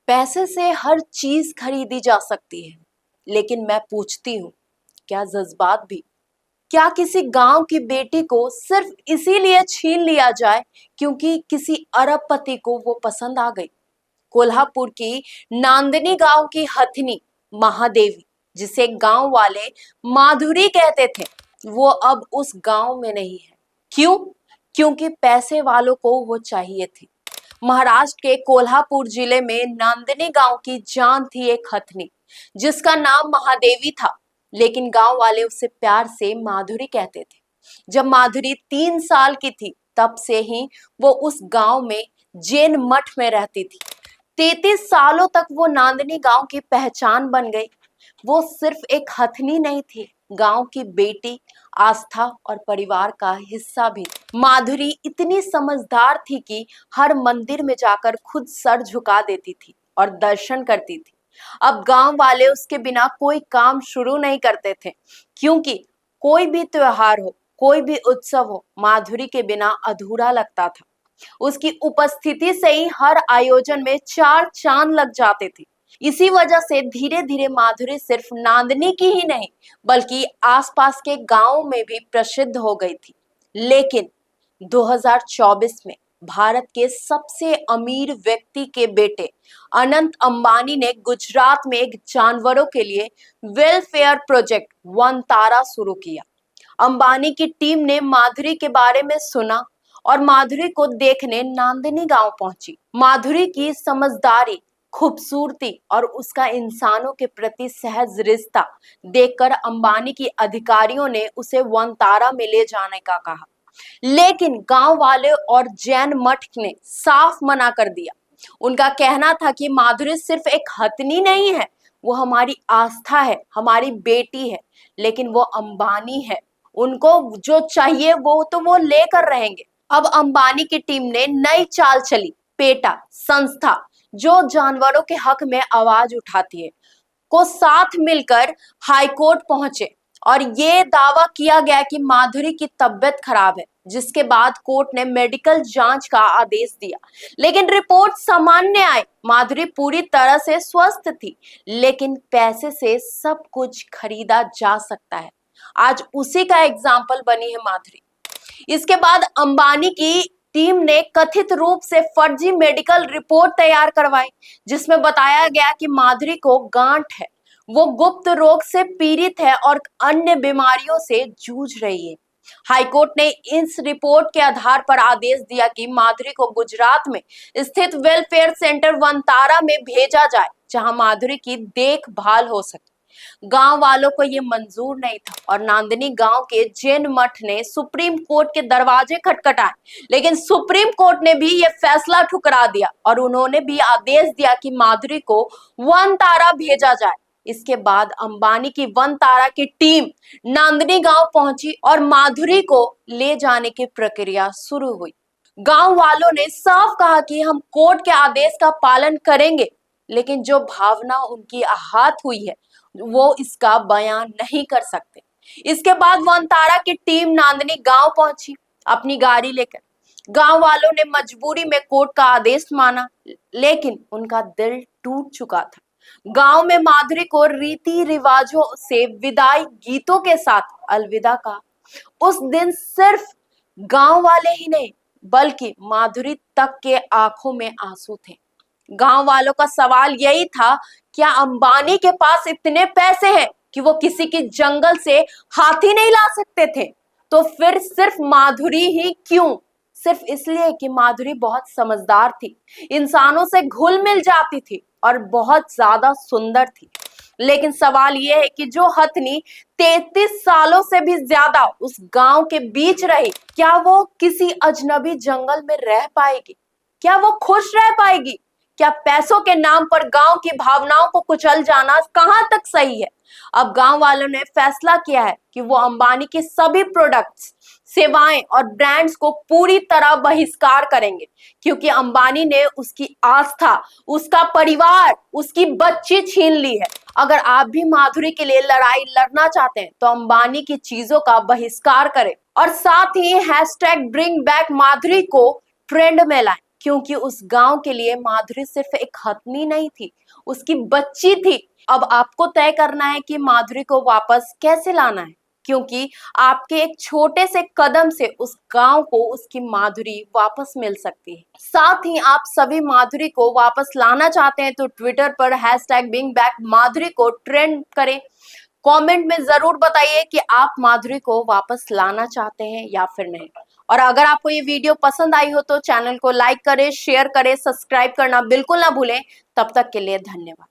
पैसे से हर चीज खरीदी जा सकती है, लेकिन मैं पूछती हूँ, क्या जज्बात भी? क्या किसी गांव की बेटी को सिर्फ इसीलिए छीन लिया जाए क्योंकि किसी अरबपति को वो पसंद आ गई? कोल्हापुर की नांदनी गांव की हथनी महादेवी, जिसे गांव वाले माधुरी कहते थे, वो अब उस गांव में नहीं है। क्यों? क्योंकि पैसे वालों को वो चाहिए थी। महाराष्ट्र के कोल्हापुर जिले में नांदनी गांव की जान थी एक हथनी, जिसका नाम महादेवी था, लेकिन गांव वाले उसे प्यार से माधुरी कहते थे। जब माधुरी 3 साल की थी, तब से ही वो उस गांव में जैन मठ में रहती थी। 33 सालों तक वो नांदनी गांव की पहचान बन गई। वो सिर्फ एक हथनी नहीं थी, गांव की बेटी, आस्था और परिवार का हिस्सा भी। माधुरी इतनी समझदार थी कि हर मंदिर में जाकर खुद सर झुका देती थी और दर्शन करती थी। अब गांव वाले उसके बिना कोई काम शुरू नहीं करते थे, क्योंकि कोई भी त्योहार हो, कोई भी उत्सव हो, माधुरी के बिना अधूरा लगता था। उसकी उपस्थिति से ही हर आयोजन में 4 चांद लग जाते थे। इसी वजह से धीरे धीरे माधुरी सिर्फ नांदनी की ही नहीं, बल्कि आसपास के गांवों में भी प्रसिद्ध हो गई थी। लेकिन 2024 में भारत के सबसे अमीर व्यक्ति के बेटे अनंत अंबानी ने गुजरात में एक जानवरों के लिए वेलफेयर प्रोजेक्ट वन तारा शुरू किया। अंबानी की टीम ने माधुरी के बारे में सुना और माधुरी को देखने नांदनी गांव पहुंची। माधुरी की समझदारी, खूबसूरती और उसका इंसानों के प्रति सहज रिश्ता देखकर अंबानी की अधिकारियों ने उसे वनतारा में ले जाने का कहा। लेकिन गांव वाले और जैन मठ ने साफ मना कर दिया। उनका कहना था कि माधुरी सिर्फ एक हथनी नहीं है, वो हमारी आस्था है, हमारी बेटी है। लेकिन वो अंबानी है, उनको जो चाहिए वो लेकर रहेंगे। अब अंबानी की टीम ने नई चाल चली। पेटा संस्था, जो जानवरों के हक में आवाज उठाती है, को साथ मिलकर हाईकोर्ट पहुंचे और ये दावा किया गया कि माधुरी की तबीयत खराब है, जिसके बाद कोर्ट ने मेडिकल जांच का आदेश दिया। लेकिन रिपोर्ट सामान्य आई। माधुरी पूरी तरह से स्वस्थ थी, लेकिन पैसे से सब कुछ खरीदा जा सकता है। आज उसी का एग्जाम्पल बनी है माधुरी। इसके बाद अंबानी की टीम ने कथित रूप से फर्जी मेडिकल रिपोर्ट तैयार करवाई, जिसमें बताया गया कि माधुरी को गांठ है, वो गुप्त रोग से पीड़ित है और अन्य बीमारियों से जूझ रही है। हाईकोर्ट ने इस रिपोर्ट के आधार पर आदेश दिया कि माधुरी को गुजरात में स्थित वेलफेयर सेंटर वनतारा में भेजा जाए, जहां माधुरी की देखभाल हो सके। गांव वालों को ये मंजूर नहीं था और नांदनी गांव के जैन मठ ने सुप्रीम कोर्ट के दरवाजे खटखटाए, लेकिन सुप्रीम कोर्ट ने भी ये फैसला ठुकरा दिया और उन्होंने भी आदेश दिया कि माधुरी को वनतारा भेजा जाए। इसके बाद अंबानी की वनतारा की टीम नांदनी गांव पहुंची और माधुरी को ले जाने की प्रक्रिया शुरू हुई। गांव वालों ने साफ कहा कि हम कोर्ट के आदेश का पालन करेंगे, लेकिन जो भावना उनकी आहत हुई है, वो इसका बयान नहीं कर सकते। इसके बाद वनतारा की टीम नांदनी गांव पहुंची अपनी गाड़ी लेकर। गांव वालों ने मजबूरी में कोर्ट का आदेश माना, लेकिन उनका दिल टूट चुका था। गांव में माधुरी को रीति रिवाजों से विदाई गीतों के साथ अलविदा कहा। उस दिन सिर्फ गांव वाले ही नहीं, बल्कि माधुरी तक के आंखों में आंसू थे। गांव वालों का सवाल यही था, क्या अंबानी के पास इतने पैसे हैं कि वो किसी के जंगल से हाथी नहीं ला सकते थे? तो फिर सिर्फ माधुरी ही क्यों? सिर्फ इसलिए कि माधुरी बहुत समझदार थी, इंसानों से घुल मिल जाती थी और बहुत ज्यादा सुंदर थी। लेकिन सवाल यह है कि जो हथनी 33 सालों से भी ज्यादा उस गांव के बीच रही, क्या वो किसी अजनबी जंगल में रह पाएगी? क्या वो खुश रह पाएगी? क्या पैसों के नाम पर गांव की भावनाओं को कुचल जाना कहां तक सही है? अब गांव वालों ने फैसला किया है कि वो अंबानी के सभी प्रोडक्ट्स, सेवाएं और ब्रांड्स को पूरी तरह बहिष्कार करेंगे, क्योंकि अंबानी ने उसकी आस्था, उसका परिवार, उसकी बच्ची छीन ली है। अगर आप भी माधुरी के लिए लड़ाई लड़ना चाहते हैं, तो अंबानी की चीजों का बहिष्कार करें और साथ ही #BringBackMadhuri को ट्रेंड में लाएं। क्योंकि उस गांव के लिए माधुरी सिर्फ एक हथनी नहीं थी, उसकी बच्ची थी। अब आपको तय करना है कि माधुरी को वापस कैसे लाना है, क्योंकि आपके एक छोटे से कदम से उस गांव को उसकी माधुरी वापस मिल सकती है। साथ ही आप सभी माधुरी को वापस लाना चाहते हैं तो ट्विटर पर #BringBackMadhuri को ट्रेंड करें। कमेंट में जरूर बताइए कि आप माधुरी को वापस लाना चाहते हैं या फिर नहीं। और अगर आपको ये वीडियो पसंद आई हो तो चैनल को लाइक करें, शेयर करें, सब्सक्राइब करना बिल्कुल ना भूलें। तब तक के लिए धन्यवाद।